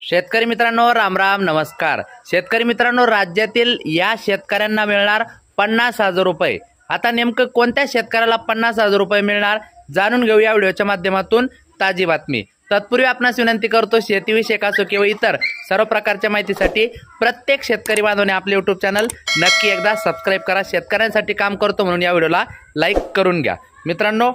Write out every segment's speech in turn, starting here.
शेतकरी मित्रांनो, राम राम, नमस्कार। शेतकरी मित्रांनो, राज्यातील या शेतकऱ्यांना मिळणार 50,000 रुपये। आता नेमकं कोणत्या शेतकऱ्याला 50,000 रुपये मिळणार जाणून घेऊया व्हिडिओच्या माध्यमातून ताजी बातमी। तत्पूर्वी आपणास विनंती करतो, शेतीविषयक असो किंवा इतर सर्व प्रकारच्या माहितीसाठी प्रत्येक शेतकरी बांधवाने आपले YouTube चॅनल नक्की एकदा सबस्क्राइब करा। शेतकऱ्यांसाठी काम करतो म्हणून या व्हिडिओला लाईक करून घ्या। मित्रांनो,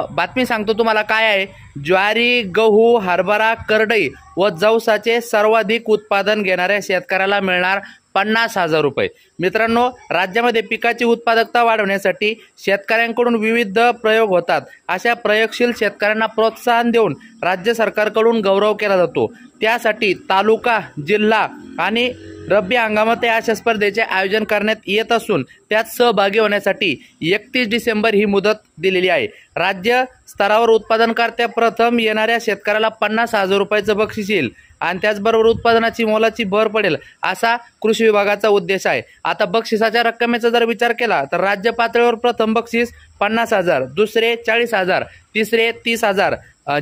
बातमी सांगतो तुम्हाला काय आहे। ज्वारी, गहू, हरभरा, करडई व जवसाचे सर्वाधिक उत्पादन घेणाऱ्या शेतकऱ्याला मिळणार 50,000 रुपये। मित्रांनो, राज्यामध्ये पिकाची उत्पादकता वाढवण्यासाठी शेतकऱ्यांकडून विविध प्रयोग होतात। अशा प्रयोगशील शेतकऱ्यांना प्रोत्साहन देऊन राज्य सरकारकडून गौरव केला जातो। त्यासाठी तालुका, जिल्हा आणि रब्बी हंगामात अशा स्पर्धेचे आयोजन करण्यात येत असून त्यात सहभागी होण्यासाठी 31 डिसेंबर ही मुदत दिलेली आहे। राज्य स्तरावर उत्पादनकर्त्या प्रथम येणाऱ्या शेतकऱ्याला 50,000 रुपयाचं बक्षीस येईल आणि त्याचबरोबर उत्पादनाची मोलाची भर पडेल असा कृषी विभागाचा उद्देश आहे। आता बक्षिसाच्या रकमेचा जर विचार केला तर राज्य पातळीवर प्रथम बक्षीस 50,000, दुसरे 40,000, तिसरे 30,000,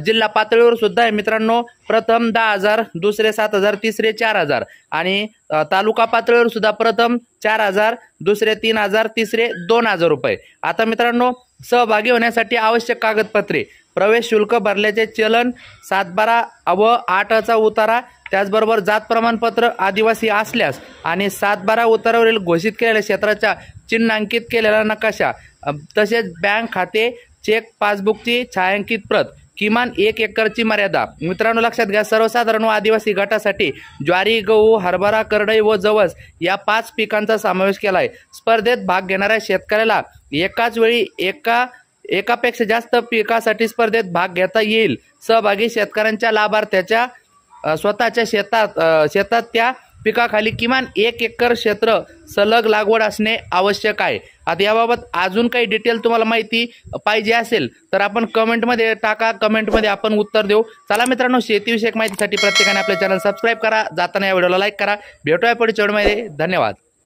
जिल्हा पातळीवर सुद्धा आहे मित्रांनो। प्रथम 10,000, दुसरे 7,000, तिसरे 4,000 आणि तालुका पातळीवर सुद्धा प्रथम 4,000, दुसरे 3,000, तिसरे 2,000 रुपये। आता मित्रांनो, सहभागी होण्यासाठी आवश्यक कागदपत्रे: प्रवेश शुल्क भरल्याचे चलन, 7/12 व 8चा उतारा, त्याचबरोबर जात प्रमाणपत्र आदिवासी असल्यास आणि 7/12 उतारावरील घोषित केलेल्या क्षेत्राच्या चिन्हांकित केलेला नकाशा, तसेच बँक खाते, चेक, पासबुकची छायांकित प्रत, किमान 1 एकरची मर्यादा। मित्रांनो, लक्षात घ्या, सर्वसाधारण व आदिवासी गटासाठी ज्वारी, गहू, हरभरा, करडई व जवस या 5 पिकांचा समावेश केला आहे। स्पर्धेत भाग घेणाऱ्या शेतकऱ्याला एकाच वेळी एकापेक्षा जास्त पिकासाठी स्पर्धेत भाग घेता येईल। सहभागी शेतकऱ्यांच्या लाभार्थ्याच्या स्वतःच्या शेतात त्या पिकाखाली किमान 1 एकर क्षेत्र सलग लागवड असणे आवश्यक आहे। आता याबाबत अजून काही डिटेल तुम्हाला माहिती पाहिजे असेल तर आपण कमेंटमध्ये टाका, कमेंटमध्ये आपण उत्तर देऊ। चला मित्रांनो, शेतीविषयक माहितीसाठी प्रत्येकाने आपले चॅनल सबस्क्राइब करा, जाताना या व्हिडिओला लाईक करा। भेटूया पुढच्या व्हिडिओमध्ये। धन्यवाद।